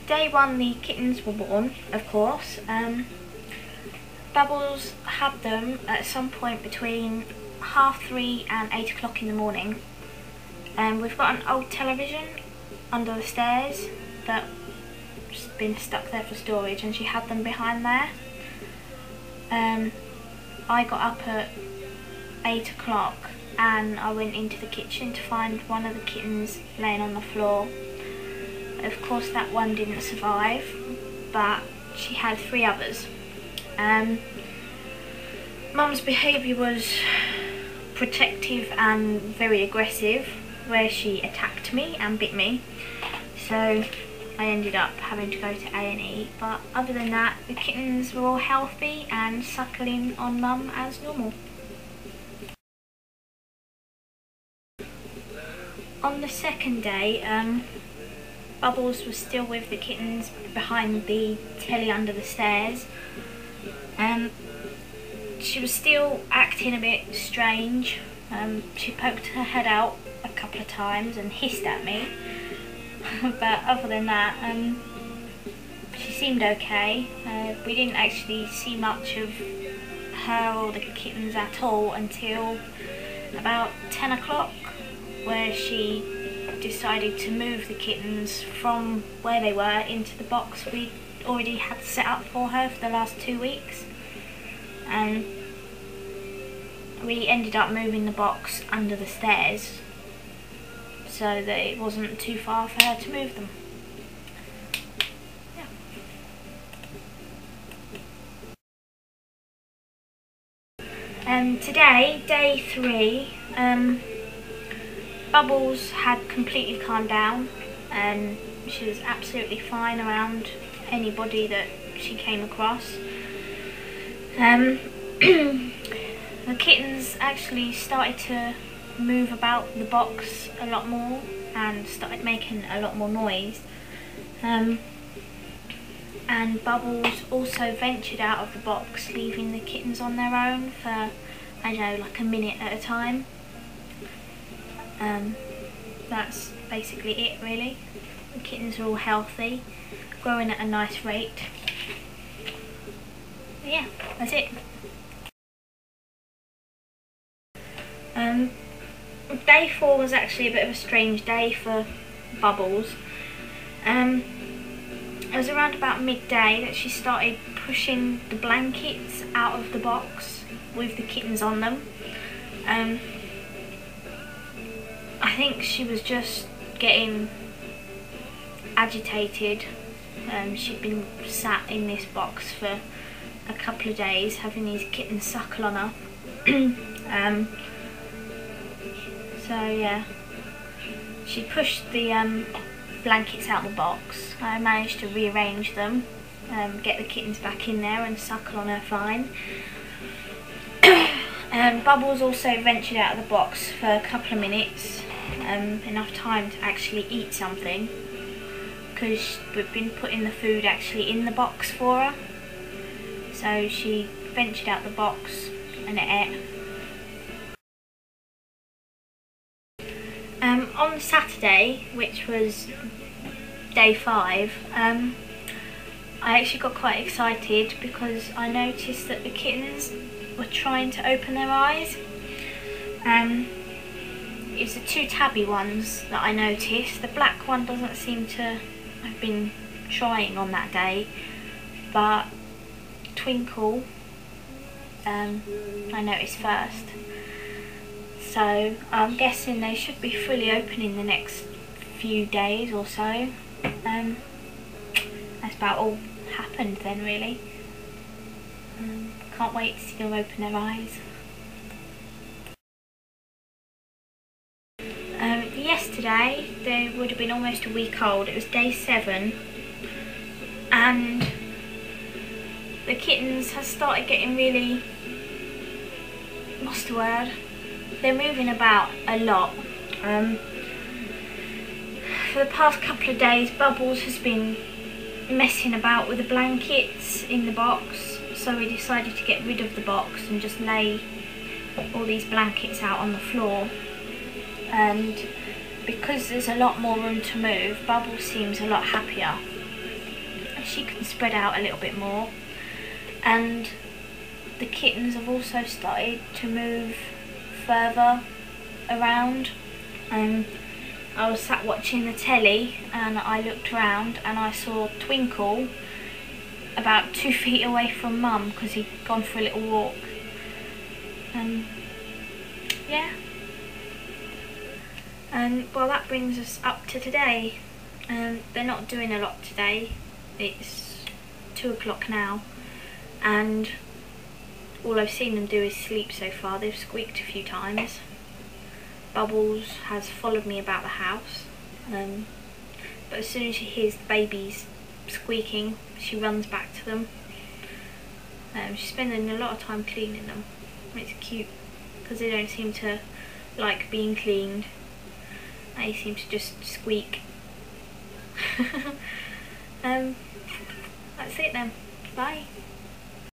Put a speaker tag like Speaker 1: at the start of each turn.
Speaker 1: Day 1 the kittens were born, of course. Bubbles had them at some point between 3:30 and 8 o'clock in the morning. We've got an old television under the stairs that's been stuck there for storage, and she had them behind there. I got up at 8 o'clock and I went into the kitchen to find one of the kittens laying on the floor. Of course that one didn't survive, but she had 3 others. Mum's behaviour was protective and very aggressive, where she attacked me and bit me, so I ended up having to go to A&E, but other than that the kittens were all healthy and suckling on Mum as normal. On the second day, Bubbles was still with the kittens behind the telly under the stairs. She was still acting a bit strange. She poked her head out a couple of times and hissed at me, but other than that, she seemed okay. We didn't actually see much of her or the kittens at all until about 10 o'clock, where she decided to move the kittens from where they were into the box we already had set up for her for the last 2 weeks. And we ended up moving the box under the stairs so that it wasn't too far for her to move them. Yeah. Today, day 3, Bubbles had completely calmed down and she was absolutely fine around anybody that she came across. The kittens actually started to move about the box a lot more and started making a lot more noise. And Bubbles also ventured out of the box, leaving the kittens on their own for, I don't know, like a minute at a time. That's basically it really. The kittens are all healthy, growing at a nice rate. But yeah, that's it. Day 4 was actually a bit of a strange day for Bubbles. It was around about midday that she started pushing the blankets out of the box with the kittens on them. I think she was just getting agitated. She'd been sat in this box for a couple of days having these kittens suckle on her. So yeah, she pushed the blankets out of the box. I managed to rearrange them, get the kittens back in there and suckle on her fine. Bubbles also ventured out of the box for a couple of minutes, enough time to actually eat something, because we've been putting the food actually in the box for her. So she ventured out the box and it ate. On Saturday, which was day 5, I actually got quite excited because I noticed that the kittens were trying to open their eyes. It was the 2 tabby ones that I noticed. The black one doesn't seem to have been trying on that day, but Twinkle I noticed first. So I'm guessing they should be fully open in the next few days or so. That's about all happened then really. Can't wait to see them open their eyes. Yesterday they would have been almost a week old. It was day 7 and the kittens have started getting really, what's the word? They're moving about a lot. For the past couple of days Bubbles has been messing about with the blankets in the box, so we decided to get rid of the box and just lay all these blankets out on the floor. And because there's a lot more room to move, Bubbles seems a lot happier. she can spread out a little bit more. And the kittens have also started to move further around. I was sat watching the telly and I looked around and I saw Twinkle about 2 feet away from Mum because he'd gone for a little walk. Yeah. Well, that brings us up to today. They're not doing a lot today. It's 2 o'clock now and all I've seen them do is sleep so far. They've squeaked a few times. Bubbles has followed me about the house, but as soon as she hears the babies squeaking, she runs back to them. She's spending a lot of time cleaning them. It's cute because they don't seem to like being cleaned. They seem to just squeak. That's it then. Bye.